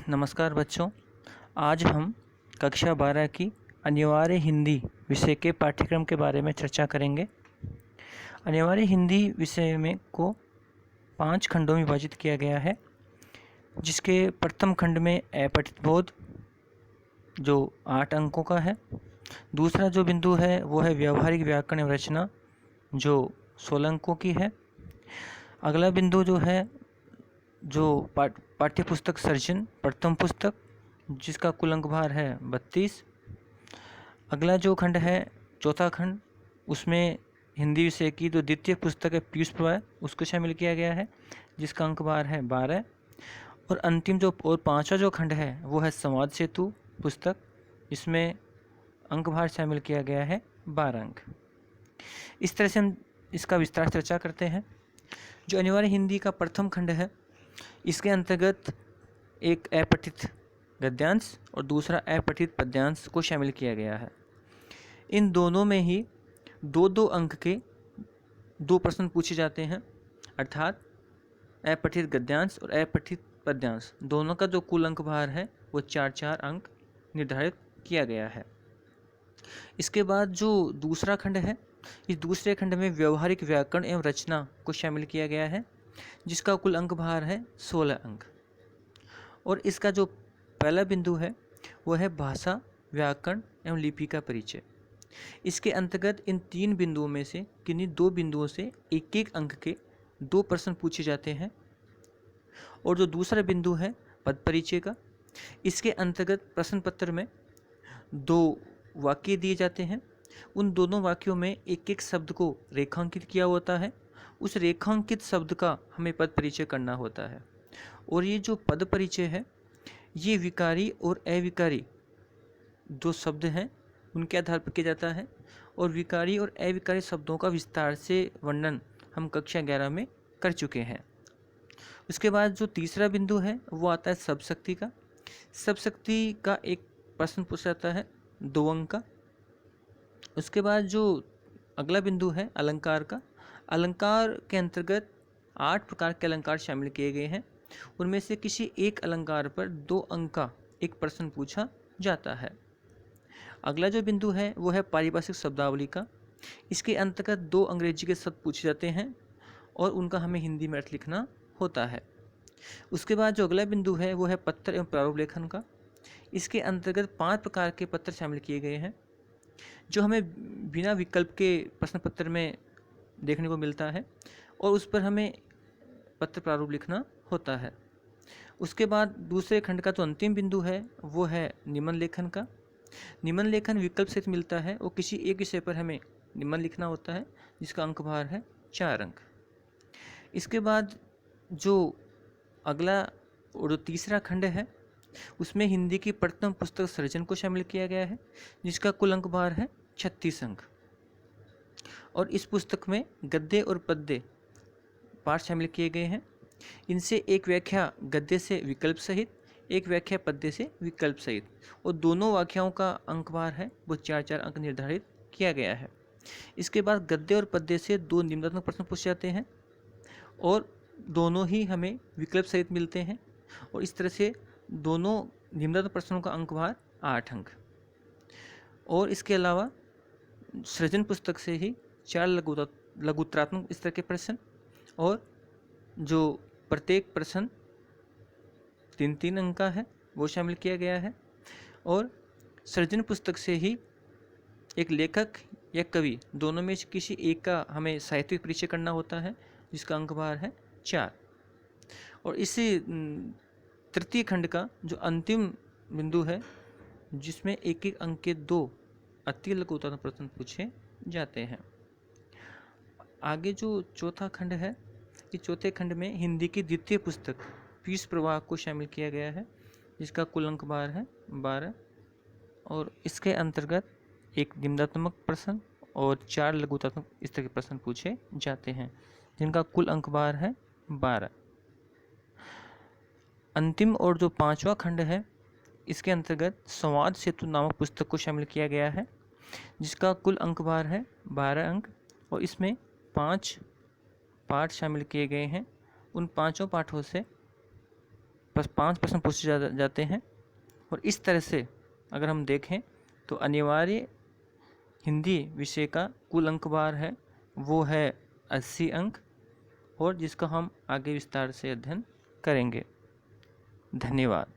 नमस्कार बच्चों। आज हम कक्षा 12 की अनिवार्य हिंदी विषय के पाठ्यक्रम के बारे में चर्चा करेंगे। अनिवार्य हिंदी विषय में को 5 खंडों में विभाजित किया गया है, जिसके प्रथम खंड में अपठित बोध जो 8 अंकों का है। दूसरा जो बिंदु है वो है व्यावहारिक व्याकरण एवं रचना जो 16 अंकों की है। अगला बिंदु जो है जो पाठ्य पुस्तक सर्जन प्रथम पुस्तक, जिसका कुल अंक भार है 32। अगला जो खंड है चौथा खंड, उसमें हिंदी विषय की जो द्वितीय पुस्तक है पीयूष प्रवाह, उसको शामिल किया गया है, जिसका अंक भार है 12। और अंतिम जो और पांचवा जो खंड है वो है संवाद सेतु पुस्तक, जिसमें अंक भार शामिल किया गया है 12 अंक। इस तरह से हम इसका विस्तार से चर्चा करते हैं। जो अनिवार्य हिंदी का प्रथम खंड है, इसके अंतर्गत एक अपठित गद्यांश और दूसरा अपठित पद्यांश को शामिल किया गया है। इन दोनों में ही 2-2 अंक के 2 प्रश्न पूछे जाते हैं, अर्थात अपठित गद्यांश और अपठित पद्यांश दोनों का जो कुल अंक भार है वो 4-4 अंक निर्धारित किया गया है। इसके बाद जो दूसरा खंड है, इस दूसरे खंड में व्यवहारिक व्याकरण एवं रचना को शामिल किया गया है, जिसका कुल अंक भार है 16 अंक। और इसका जो पहला बिंदु है वो है भाषा, व्याकरण एवं लिपि का परिचय। इसके अंतर्गत इन 3 बिंदुओं में से किन्हीं 2 बिंदुओं से 1-1 अंक के 2 प्रश्न पूछे जाते हैं। और जो दूसरा बिंदु है पद परिचय का, इसके अंतर्गत प्रश्न पत्र में 2 वाक्य दिए जाते हैं। उन दोनों वाक्यों में 1-1 शब्द को रेखांकित किया होता है। उस रेखांकित शब्द का हमें पद परिचय करना होता है। और ये जो पद परिचय है, ये विकारी और अविकारी जो शब्द हैं उनके आधार पर किया जाता है। और विकारी और अविकारी शब्दों का विस्तार से वर्णन हम कक्षा 11 में कर चुके हैं। उसके बाद जो तीसरा बिंदु है वो आता है शब्द का। शब्द का एक प्रश्न पूछा जाता है 2 अंक का। उसके बाद जो अगला बिंदु है अलंकार का। अलंकार के अंतर्गत 8 प्रकार के अलंकार शामिल किए गए हैं। उनमें से किसी एक अलंकार पर 2 अंक का एक प्रश्न पूछा जाता है। अगला जो बिंदु है वो है पारिभाषिक शब्दावली का। इसके अंतर्गत 2 अंग्रेजी के शब्द पूछे जाते हैं और उनका हमें हिंदी में अर्थ लिखना होता है। उसके बाद जो अगला बिंदु है वो है पत्र एवं प्रारूप लेखन का। इसके अंतर्गत 5 प्रकार के पत्र शामिल किए गए हैं, जो हमें बिना विकल्प के प्रश्न पत्र में देखने को मिलता है, और उस पर हमें पत्र प्रारूप लिखना होता है। उसके बाद दूसरे खंड का जो अंतिम बिंदु है वो है निबंध लेखन का। निबंध लेखन विकल्प से मिलता है और किसी एक विषय पर हमें निबंध लिखना होता है, जिसका अंक भार है 4 अंक। इसके बाद जो अगला और जो तीसरा खंड है, उसमें हिंदी की प्रथम पुस्तक सर्जन को शामिल किया गया है, जिसका कुल अंक भार है 36 अंक। और इस पुस्तक में गद्य और पद्य पाठ शामिल किए गए हैं। इनसे एक व्याख्या गद्य से विकल्प सहित, एक व्याख्या पद्य से विकल्प सहित, और दोनों व्याख्याओं का अंक भार है वो 4-4 अंक निर्धारित किया गया है। इसके बाद गद्य और पद्य से 2 निम्नात्मक प्रश्न पूछे जाते हैं और दोनों ही हमें विकल्प सहित मिलते हैं। और इस तरह से दोनों निम्नात्मक प्रश्नों का अंक भार 8 अंक। और इसके अलावा सृजन पुस्तक से ही 4 लघुत्तरात्मक स्तर के प्रश्न, और जो प्रत्येक प्रश्न 3-3 अंक का है वो शामिल किया गया है। और सृजन पुस्तक से ही एक लेखक या कवि दोनों में से किसी एक का हमें साहित्यिक परिचय करना होता है, जिसका अंक भार है 4। और इसी तृतीय खंड का जो अंतिम बिंदु है, जिसमें 1-1 अंक के 2 अति लघुत्तरात्मक प्रश्न पूछे जाते हैं। आगे जो चौथा खंड है, इस चौथे खंड में हिंदी की द्वितीय पुस्तक पीयूष प्रवाह को शामिल किया गया है, जिसका कुल अंक भार है 12। और इसके अंतर्गत एक निम्नात्मक प्रश्न और 4 लघुत्तरात्मक स्तर के प्रश्न पूछे जाते हैं, जिनका कुल अंक भार है 12। अंतिम और जो 5वां खंड है, इसके अंतर्गत संवाद सेतु नामक पुस्तक को शामिल किया गया है, जिसका कुल अंक भार है 12 अंक। और इसमें 5 पाठ शामिल किए गए हैं। उन 5 पाठों से पास 5 प्रश्न पूछे जाते हैं। और इस तरह से अगर हम देखें तो अनिवार्य हिंदी विषय का कुल अंक भार है वो है 80 अंक, और जिसका हम आगे विस्तार से अध्ययन करेंगे। धन्यवाद।